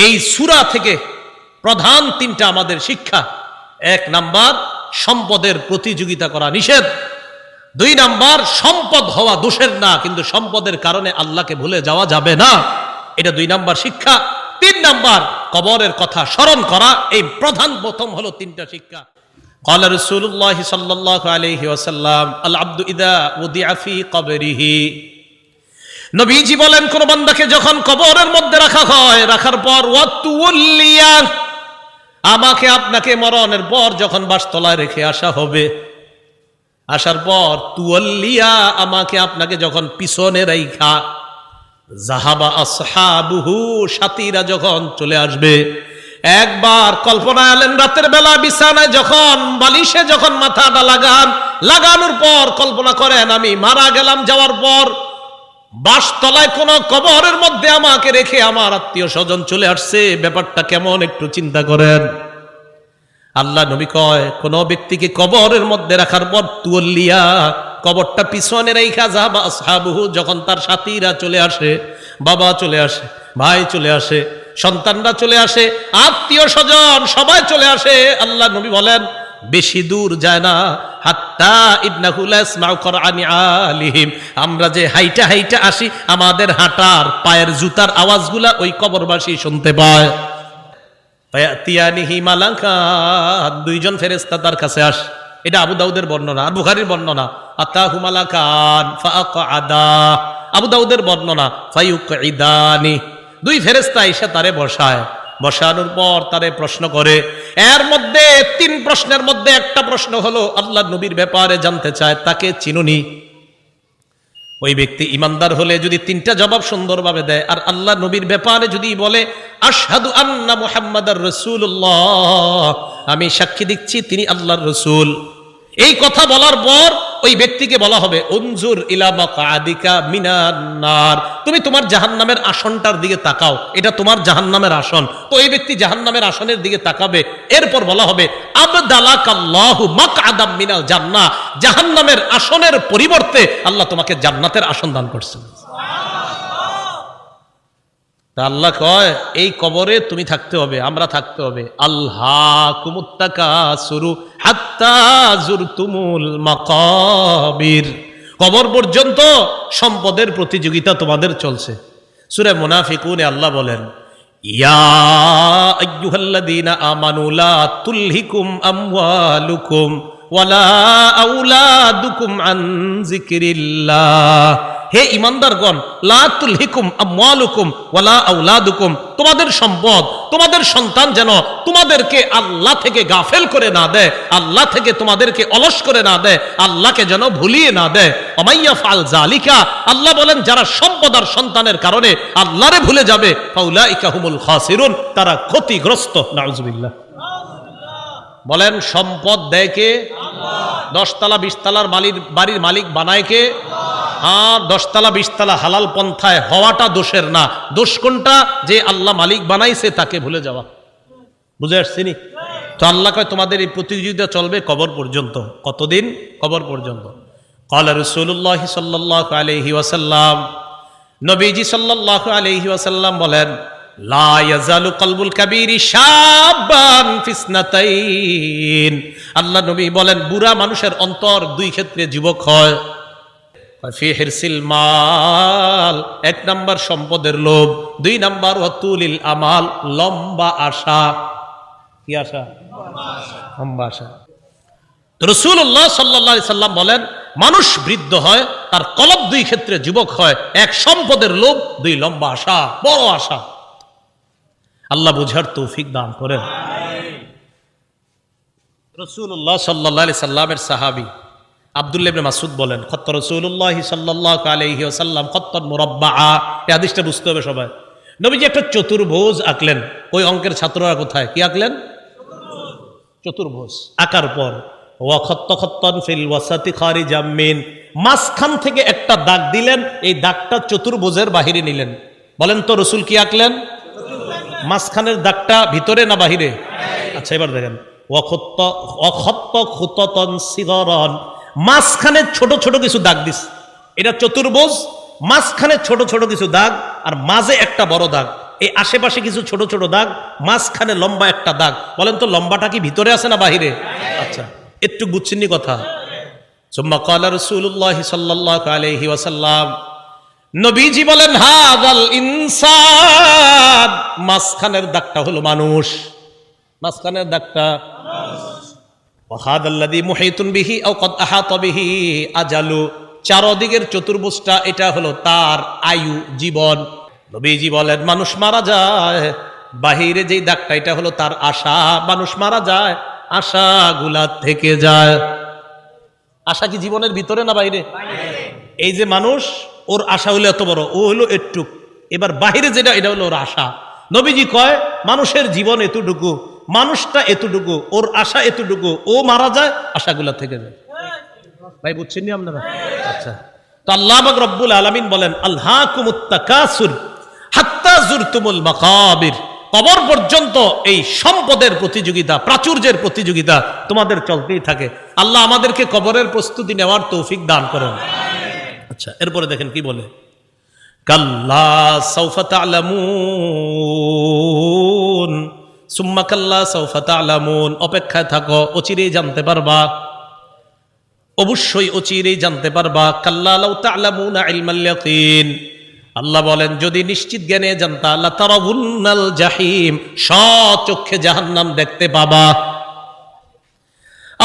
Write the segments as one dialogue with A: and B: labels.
A: এই সূরা থেকে প্রধান তিনটা আমাদের শিক্ষা। 1 নাম্বার, সম্পদের প্রতিযোগিতা করা নিষেধ। 2 নাম্বার, সম্পদ হওয়া দোষের না, কিন্তু সম্পদের কারণে আল্লাহকে ভুলে যাওয়া যাবে না, এটা 2 নাম্বার শিক্ষা। 3 নাম্বার, কবরের কথা স্মরণ করা। এই প্রথম হলো 3টা শিক্ষা। قال رسول الله صلى الله عليه وسلم العبد اذا وضع في قبره, নবীজি বলেন কোন বান্দাকে যখন কবরের মধ্যে রাখা হয়, রাখার পর ওয়াতুল্লিয়া, আমাকে আপনাকে মরণের পর যখন বাসতলায় রেখে আসা হবে, আসার পর তুয়াল্লিয়া, আমাকে আপনাকে যখন পিছনে রাইখা, জাহাবা আসহাবুহু, সাথীরা যখন চলে আসবে। একবার কল্পনা আলেন রাতের বেলা বিছানায় যখন বালিশে যখন মাথাটা লাগানোর পর কল্পনা করেন আমি মারা গেলাম, যাওয়ার পর বাসতলায় কোন কবরের মধ্যে আমাকে রেখে আমার আত্মীয় স্বজন চলে আসছে, ব্যাপারটা কেমন একটু চিন্তা করেন। আল্লাহ নবী কয়, কোন ব্যক্তিকে কবরের মধ্যে রাখার পর তুয়াল্লিয়া, কবরটা পিছনে রেখা, যাবা আসহাবুহু, যখন তার সাথীরা চলে আসে, বাবা চলে আসে, ভাই চলে আসে, সন্তানরা চলে আসে, আত্মীয় স্বজন সবাই চলে আসে, আল্লাহ নবী বলেন বেশি দূর যায় না, হাত্তা ইন্নাহু লা ইয়াসমাউ কুরআনি আলিহিম, আমরা যে হাইটা হাইটা আসি, আমাদের হাঁটার পায়ের জুতার আওয়াজগুলা ওই কবরবাসী শুনতে পায়। ফায়াতিয়ানিহি মালাকান, 2 জন ফেরেশতা তার কাছে আসে। এটা আবু দাউদের বর্ণনা আর বুখারীর বর্ণনা। আতাহু মালাকান ফাআকআদা, আবু দাউদের বর্ণনা ফায়ুকঈদানি, 2 ফেরেশতা এসে তারে বসায়, বসানোর পর তারে প্রশ্ন করে। এর মধ্যে 3 প্রশ্নের মধ্যে একটা প্রশ্ন হলো আল্লাহ নবীর ব্যাপারে জানতে চায়, তাকে চিনুনি? ওই ব্যক্তি ইমানদার হলে যদি 3টা জবাব সুন্দরভাবে দেয়, আর আল্লাহ নবীর ব্যাপারে যদি বলে আশহাদু আন্না মুহাম্মাদার রাসূলুল্লাহ, আমি সাক্ষী দিচ্ছি তিনি আল্লাহর রাসূল, এই কথা বলার পর ওই ব্যক্তিকে বলা হবে উনজুর ইলা মাকআদিকা মিনান নার, তুমি তোমার জাহান্নামের আসনটার দিকে তাকাও, এটা তোমার জাহান্নামের আসন। তো এই ব্যক্তি জাহান্নামের আসনের দিকে তাকাবে। এরপর বলা হবে আবদালাকাল্লাহু মাকআদাম মিনাল জান্নাহ, জাহান্নামের আসনের পরিবর্তে আল্লাহ তোমাকে জান্নাতের আসন দান করছেন। আল্লাহ কয় এই কবরে তুমি থাকতে হবে, আমরা থাকতে হবে। আল্লাহকুমুত তাকাসুরু হাত্তা যুরতুমুল মাকাবির, কবর পর্যন্ত সম্পদের প্রতিযোগিতা তোমাদের চলছে। সূরা মুনাফিকুনে আল্লাহ বলেন ইয়া আইয়ুহাল্লাযীনা আমানু লা তুলহিকুম আমওয়ালুকুম ওয়ালা আওলাদুকুম আন যিকরিল্লাহ, হে ঈমানদারগণ, লা তুলহিকুম আমওয়ালুকুম ওয়ালা আওলাদুকুম, তোমাদের সম্পদ, তোমাদের সন্তান যেন তোমাদেরকে আল্লাহ থেকে গাফেল করে না দেয়, আল্লাহ থেকে তোমাদেরকে অলস করে না দেয়, আল্লাহকে যেন ভুলিয়ে না দেয়। ওমাইয়া ফাল জালিকা, আল্লাহ বলেন যারা সম্পদ আর সন্তানের কারণে আল্লাহরে ভুলে যাবে, ফাউলাইকা হুমুল খাসিরুন, তারা ক্ষতিগ্রস্ত। নাউযুবিল্লাহ। বলেন সম্পদ দেয় কে? আল্লাহ। 10 তলা 20 তলার বাড়ির মালিক বানায় কে? আর 10 তলা 20 তলা হালাল পন্থায় হওয়াটা দোষের না, দোষ কোনটা? যে আল্লাহ মালিক বানাইছে তাকে ভুলে যাওয়া। বুঝে আসছিনি? তো আল্লাহ কয় তোমাদের এই প্রতিযোগিতা চলবে কবর পর্যন্ত। কতদিন? কবর পর্যন্ত। ক্বালা রাসূলুল্লাহ সাল্লাল্লাহু আলাইহি ওয়াসাল্লাম, নবীজি সাল্লাল্লাহু আলাইহি ওয়াসাল্লাম বলেন লা ইয়াজালু কলবুল কাবীরি শাবান ফিসনাতাইন, আল্লাহ নবী বলেন বুড়া মানুষের অন্তর 2 ক্ষেত্রে যুবক হয়। ফি হিরসিল মাল, 1 নাম্বার সম্পদের লোভ, 2 নাম্বার ওয়াতুলিল আমাল, লম্বা আশা। কি আশা? লম্বা আশা। রাসূলুল্লাহ সাল্লাল্লাহু আলাইহি সাল্লাম বলেন মানুষ বৃদ্ধ হয়, তার কলব 2 ক্ষেত্রে যুবক হয়। 1 সম্পদের লোভ, 2 লম্বা আশা, বড় আশা। আল্লাহ বুঝার তৌফিক দান করেন। রাসূলুল্লাহ সাল্লাল্লাহু আলাইহি সাল্লামের সাহাবী আব্দুল্লাহ ইবনে মাসউদ বলেন খত্ত রাসূলুল্লাহ সাল্লাল্লাহু আলাইহি ওয়াসাল্লাম খত্তান মুরাব্বাআ, এই হাদিসটা বুঝতে হবে সবাই। নবীজি একটা চতুর্ভুজ আঁকলেন। ওই অঙ্কের ছাত্ররা কোথায়? কি আঁকলেন? চতুর্ভুজ আঁকার পর ওয়া খত্ত খত্তান ফিল ওয়াসাতি খারিজাম মিন, মাঝখান থেকে একটা দাগ দিলেন, এই দাগটা চতুর্ভুজের বাহিরে নিলেন। বলেন তো রাসূল কি আঁকলেন? মাঝখানের দাগটা ভিতরে না বাহিরে? আচ্ছা এবার দেখেন ওয়া খত্ত খুতাতান সিগারান, মাঝখানে ছোট ছোট কিছু দাগ দিস, এটা চতুর্ভুজ, মাঝখানে ছোট ছোট কিছু দাগ আর মাঝে একটা বড় দাগ। এই আশেপাশে কিছু ছোট ছোট দাগ, মাঝখানে লম্বা একটা দাগ। বলেন তো লম্বাটা কি ভিতরে আছে না বাহিরে? আচ্ছা, একটু বুঝছেন কথা। সুম্মা ক্বালা রাসূলুল্লাহ সাল্লাল্লাহু আলাইহি ওয়াসাল্লাম, নবীজি বলেন হাযাল ইনসান, মাঝখানের দাগটা হলো মানুষ, মাঝখানের দাগটা ওয়া হাযাল্লাযী মুহীতুন বিহি আও ক্বাদ আহাতা বিহি আজালু, চারদিকের চতুর্ভুজটা এটা হলো তার আয়ু, জীবন। নবীজি বলেন মানুষ মারা যায়, বাহিরে যেই দাগটা এটা হলো তার আশা। মানুষ মারা যায়, আশাগুলা থেকে যায়। আশা কি জীবনের ভিতরে না বাইরে? এই যে মানুষ, ওর আশা হলো এত বড়, ও হলো একটু, এবার বাহিরে যেটা এটা হলো ওর আশা। নবীজি কয় মানুষের জীবন এতটুকু, মানুষটা এতটুকু, ওর আশা এতটুকু, ও মারা যায়, আশাগুলা থেকে যায়। ভাই বুঝছেন নি আপনারা? আচ্ছা, তো আল্লাহ পাক রব্বুল আলামিন বলেন আলহাকুমুত তাকাসুর হাত্তা জুরতুমুল মাকাবির, কবর পর্যন্ত এই সম্পদের প্রতিযোগিতা, প্রাচুর্যের প্রতিযোগিতা তোমাদের চলতেই থাকে। আল্লাহ আমাদেরকে কবরের প্রস্তুতি নেওয়ার তৌফিক দান করেন। আচ্ছা, এরপরে দেখেন কি বলে, কাল্লা সাউফা তা'লামুন সুম্মা কাল্লা সাউফা তা'লামুন, অপেক্ষায় থাকো, অচিরেই জানতে পারবা, অবশ্যই অচিরেই জানতে পারবা। কাল্লা লাউ তা'লামুনা ইলমাল ইয়াকিন, আল্লাহ বলেন যদি নিশ্চিত জ্ঞানে জানতা, লাতারাউন্নাল জাহিম, স্বচক্ষে জাহান্নাম দেখতে পাবা।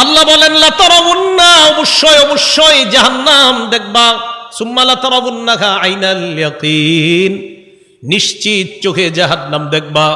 A: আল্লাহ বলেন লাতারাউন্না, অবশ্যই অবশ্যই জাহান্নাম দেখবা। সুম্মা লাতারাউন্নাহা আইনাল ইয়াকিন, নিশ্চিত চোখে জাহান্নাম দেখবা।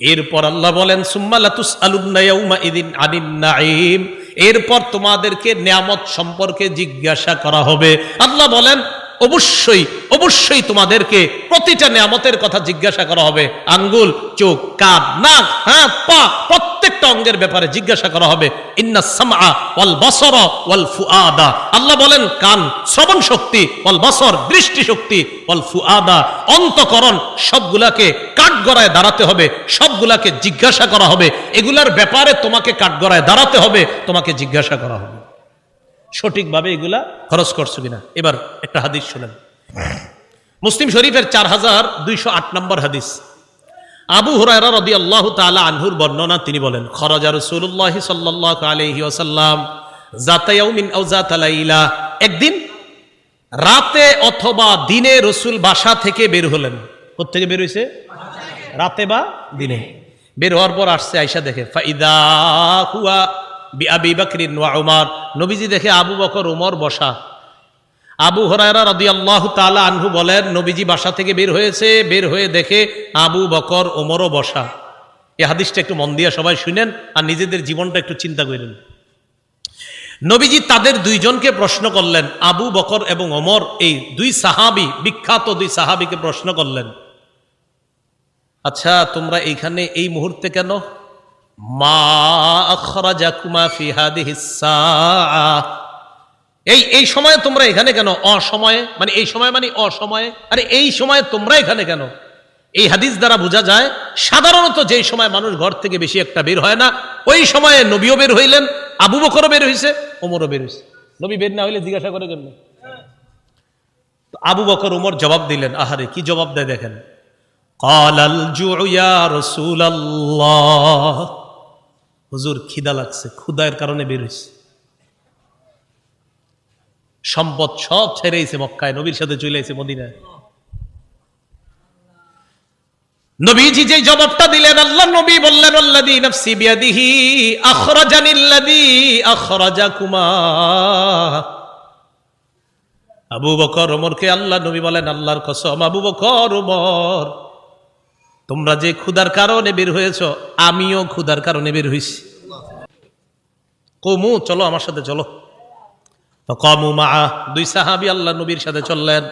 A: এরপর আল্লাহ বলেন সুম্মা লাতুসআলুন্না ইয়াউমা ইযিন আনিন নাঈম, এরপর তোমাদেরকে নিয়ামত সম্পর্কে জিজ্ঞাসা করা হবে। আল্লাহ বলেন অবশ্যই অবশ্যই তোমাদেরকে প্রতিটা নিয়ামতের কথা জিজ্ঞাসা করা হবে। আঙ্গুল, চোখ, কান, নাক, হাত, পা, প্রত্যেকটা অঙ্গের ব্যাপারে জিজ্ঞাসা করা হবে। ইন্নাস সামআ ওয়াল বাসারা ওয়াল ফুআদা, আল্লাহ বলেন কান শ্রবণ শক্তি, ওয়াল বাসর দৃষ্টি শক্তি, ওয়াল ফুআদা অন্তঃকরণ, সবগুলাকে কাঠগড়ায় দাঁড়াতে হবে, সবগুলাকে জিজ্ঞাসা করা হবে। এগুলার ব্যাপারে তোমাকে কাঠগড়ায় দাঁড়াতে হবে, তোমাকে জিজ্ঞাসা করা হবে সঠিকভাবে এগুলা খরচ করছো কিনা। এবার একটা হাদিস শুনেন, মুসলিম শরীফের 4208 নম্বর হাদিস। আবু হুরায়রা রাদিয়াল্লাহু তাআলা আনহুর বর্ণনা, তিনি বলেন খরাজা রাসূলুল্লাহ সাল্লাল্লাহু আলাইহি ওয়াসাল্লাম যাতা ইয়াউমিন আও যাতা লাইলা, একদিন রাতে অথবা দিনে রাসূল বাসা থেকে বের হলেন। কোথা থেকে বের হইছে? রাতে বা দিনে। বের হওয়ার পর আসছে, আয়েশা দেখে ফাইদা হুয়া বিআবি বকরিন ওয়া উমর, নবীজি দেখে আবু বকর উমর বসা। আবু হুরায়রা রাদিয়াল্লাহু তাআলা আনহু বলেন নবীজি বাসা থেকে বের হয়েছে, বের হয়ে দেখে আবু বকর ওমরও বসা। এই হাদিসটা একটু মন দিয়ে সবাই শুনেন আর নিজেদের জীবনটা একটু চিন্তা করেন। নবীজি তাদের দুইজনকে প্রশ্ন করলেন, আবু বকর এবং ওমর, এই দুই সাহাবী, বিখ্যাত দুই সাহাবীকে প্রশ্ন করলেন, আচ্ছা তোমরা এইখানে এই মুহূর্তে কেন? মা আখরাজাকুমা ফি হাদিহিস সাআ, এই সময়ে তোমরা এখানে কেন? অসময়ে মানে এই সময় মানে অসময়ে, আরে এই সময়ে তোমরা এখানে কেন? এই হাদিস দ্বারা বোঝা যায় সাধারণত যেই সময় মানুষ ঘর থেকে বেশি একটা বের হয় না, ওই সময়ে নবীও বের হইলেন, আবু বকরও বের হইছে, ওমরও বের হইছে। নবী বের না হইলে জিজ্ঞাসা করে কেন? আবু বকর ওমর জবাব দিলেন, আহারে কি জবাব দেয় দেখেন, ক্বালাল জুউ ইয়া রাসূলুল্লাহ, হুজুর খিদা লাগছে, ক্ষুধার কারণে বের হইছে। সম্পদ সব ছেড়েছে মক্কায়, নবীর সাথে চলে এসেছে মদিনায়। নবীজি যে জবাবটা দিলেন, আল্লাহ নবী বললেন আল্লাযী নাফসি বিয়াদিহি আখরাজানিল্লাযী আখরাজাকুমা। আবু বকর ওমরকে আল্লাহ নবী বলেন, আল্লাহর কসম আবু বকর ওমর, তোমরা যে ক্ষুধার কারণে বের হয়েছ, আমিও ক্ষুধার কারণে বের হইছি। কমু, চলো আমার সাথে চলো। ফাকামু মাআ, দুই সাহাবী আল্লাহ নবীর সাথে চললেন।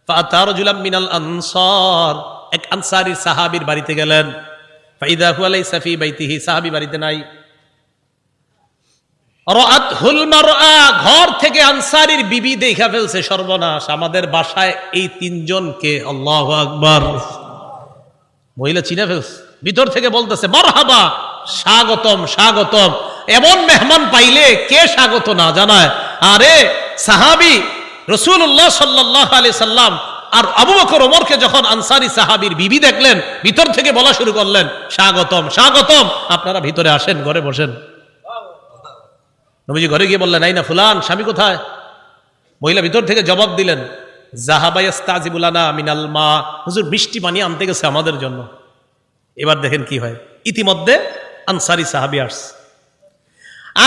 A: ফাআতা রাজুলাম মিনাল আনসার, এক আনসারী সাহাবীর বাড়িতে গেলেন। ফাইদা হুয়া লাইসা ফি বাইতিহি, সাহাবী বাড়িতে নাই। রাআতহুল মারআ, ঘর থেকে আনসারীর বিবি দেখা ফেলছে, সর্বনাশ, আমাদের বাসায় এই তিনজনকে, আল্লাহু আকবার, মহিলা চিনে ফেলছে। ভিতর থেকে বলতেছে মারহাবা, স্বাগতম স্বাগতম। এমন মেহমান পাইলে কে স্বাগত না জানায়? আরে সাহাবী রাসূলুল্লাহ সাল্লাল্লাহু আলাইহি সাল্লাম আর আবু বকর ওমরকে যখন আনসারী সাহাবীর বিবি দেখলেন, ভিতর থেকে বলা শুরু করলেন, স্বাগতম স্বাগতম, আপনারা ভিতরে আসেন, ঘরে বসেন। নবীজি ঘরে গিয়ে বললেন, আইনা ফুলান, স্বামী কোথায়? মহিলা ভিতর থেকে জবাব দিলেন, যাহাবা ইস্তাজিবু লানা মিনাল মা, হুজুর মিষ্টি পানি আনতে গেছে আমাদের জন্য। এবার দেখেন কি হয়, ইতিমধ্যে আনসারী সাহাবী আসছে।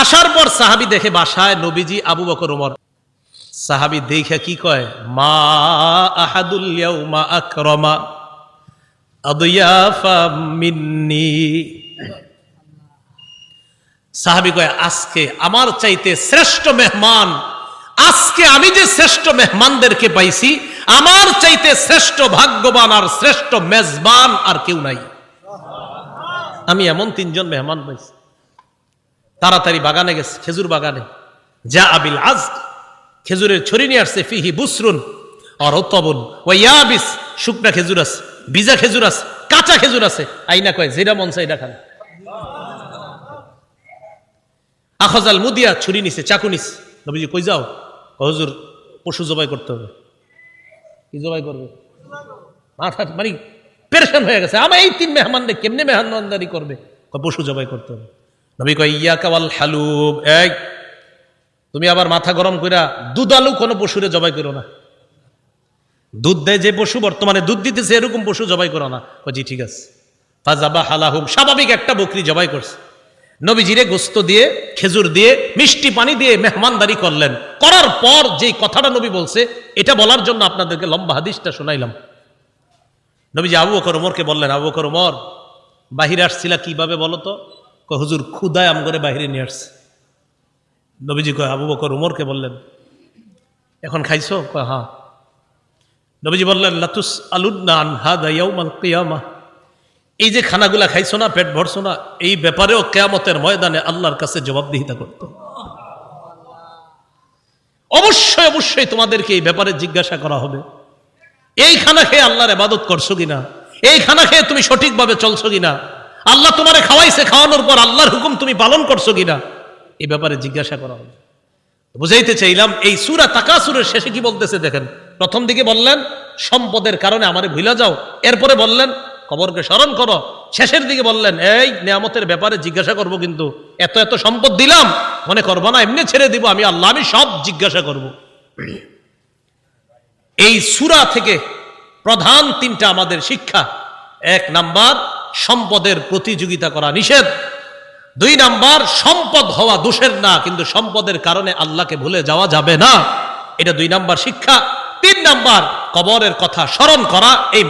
A: আসার পর সাহাবী দেখে বাসায় নবীজি, আবু বকর ওমর। সাহাবী দেখে কি কয়, মা আহাদুল ইয়াউমা আকরামা আদিয়াফা মিন্নি। সাহাবী কয়, আজকে আমার চাইতে শ্রেষ্ঠ মেহমান, আজকে আমি যে শ্রেষ্ঠ মেহমানদেরকে পাইছি, আমার চাইতে শ্রেষ্ঠ ভাগ্যবান আর শ্রেষ্ঠ মেজবান আর কেউ নাই। আমি এমন তিনজন মেহমান পাইছি। তাড়াতাড়ি বাগানে গেছে, খেজুর বাগানে। যা আবিল আজ, খেজুরের ছড়ি নিয়ে আসছে, ফিহি বুসরুন আর রতবুন ওয়া ইয়াবিস, শুকনা খেজুর আছে, ভিজা খেজুর আছে, কাঁচা খেজুর আছে। আইনা কয়, যেটা মন চাই এটা খান। আখজাল মুদিয়া, ছুরি নিছে, চাকু নিছে। নবীজি কই যাও? হুজুর পশু জবাই করতে হবে। কি জবাই করবে? মাথা মানে পেরেশান হয়ে গেছে, আমার এই তিন মেহমানদের কেমনে মেহমানদারি করবে? পশু জবাই করতে হবে। নবী কয়, ইয়াকা ওয়াল হালুব, এই তুমি আবার মাথা গরম কইরা দুধালু কোনো পশুরে জবাই করো না। দুধ দেয় যে পশু, বর্তমানে দুধ দিতেছে, এরকম পশু জবাই করো না। জি ঠিক আছে। ফাজাবা হালাহুম, স্বাভাবিক একটা বকরি জবাই করছে। নবীজিরে গোস্ত দিয়ে, খেজুর দিয়ে, মিষ্টি পানি দিয়ে মেহমানদারি করলেন। করার পর যেই কথাটা নবী বলছে, এটা বলার জন্য আপনাদেরকে লম্বা হাদিসটা শোনাইলাম। নবীজি আবু বকর ওমরকে বললেন, আবু বকর ওমর, বাহিরে আসছিলা কিভাবে বলো তো? হুজুর ক্ষুদায় আম করে বাহিরে নিয়ে আসছে। নবীজি কয়, আবু বকর ওমরকে বললেন, এখন খাইছো? কয় হ্যাঁ। নবীজি বললেন, লাতুস আলুন্না আন হাদা ইয়াউমাল কিয়ামাহ, এই যে খানাগুলা খাইছো না, পেট ভরছো না, এই ব্যাপারেও কিয়ামতের ময়দানে আল্লাহর কাছে জবাবদিহিতা করতে। অবশ্যই অবশ্যই তোমাদেরকে এই ব্যাপারে জিজ্ঞাসা করা হবে। এই খানা খেয়ে আল্লাহর ইবাদত করছো কিনা, এই খানা খেয়ে তুমি সঠিকভাবে চলছো কিনা, আল্লাহ তোমারে খাওয়াইছে, খাওয়ানোর পর আল্লাহর হুকুম তুমি পালন করছো কিনা, এই ব্যাপারে জিজ্ঞাসা করা হবে। বুঝাইতে চাইলাম, এই সূরা তাকাসুরের শেষে কি বলতেছে দেখেন। প্রথম দিকে বললেন, সম্পদের কারণে আমারে ভুলা যাও, এরপরে বললেন কবরকে স্মরণ করো, শেষের দিকে বললেন, এই নিয়ামতের ব্যাপারে জিজ্ঞাসা করব, কিন্তু এত এত সম্পদ দিলাম মনে করবো না এমনি ছেড়ে দিব, আমি আল্লাহ, আমি সব জিজ্ঞাসা করব। এই সূরা থেকে প্রধান তিনটা আমাদের শিক্ষা। 1 নাম্বার, সম্পদের প্রতিযোগিতা করা নিষেধ। 2 নাম্বার, সম্পদ হওয়া দোষের না, কিন্তু সম্পদের কারণে আল্লাহকে ভুলে যাওয়া যাবে না, এটা 2 নাম্বার শিক্ষা। 3 নাম্বার, কবরের কথা স্মরণ করা। এই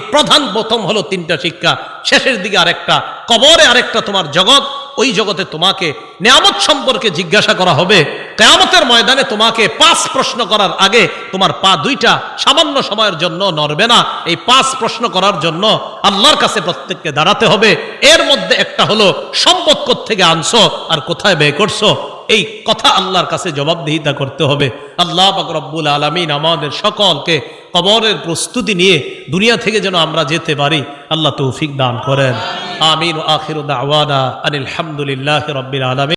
A: প্রথম হলো 3টা শিক্ষা। শেষের দিকে আরেকটা, কবরে আরেকটা তোমার জগৎ, ওই জগতে তোমাকে নিয়ামত সম্পর্কে জিজ্ঞাসা করা হবে। কিয়ামতের ময়দানে তোমাকে 5 প্রশ্ন করার আগে তোমার পা 2টা সামান্য সময়ের জন্য নড়বে না। এই 5 প্রশ্ন করার জন্য আল্লাহর কাছে প্রত্যেককে দাঁড়াতে হবে। এর মধ্যে একটা হলো, সম্পদ কোত্থেকে আনছো আর কোথায় ব্যয় করছো, এই কথা আল্লাহর কাছে জবাবদিহিতা করতে হবে। আল্লাহ পাক রব্বুল আলামিন আমাদের সকলকে কবরের প্রস্তুতি নিয়ে দুনিয়া থেকে যেন আমরা যেতে পারি, আল্লাহ তৌফিক দান করেন। আমিন। আখিরু দাওয়ানা আনিল হামদুলিল্লাহি রাব্বিল আলামিন।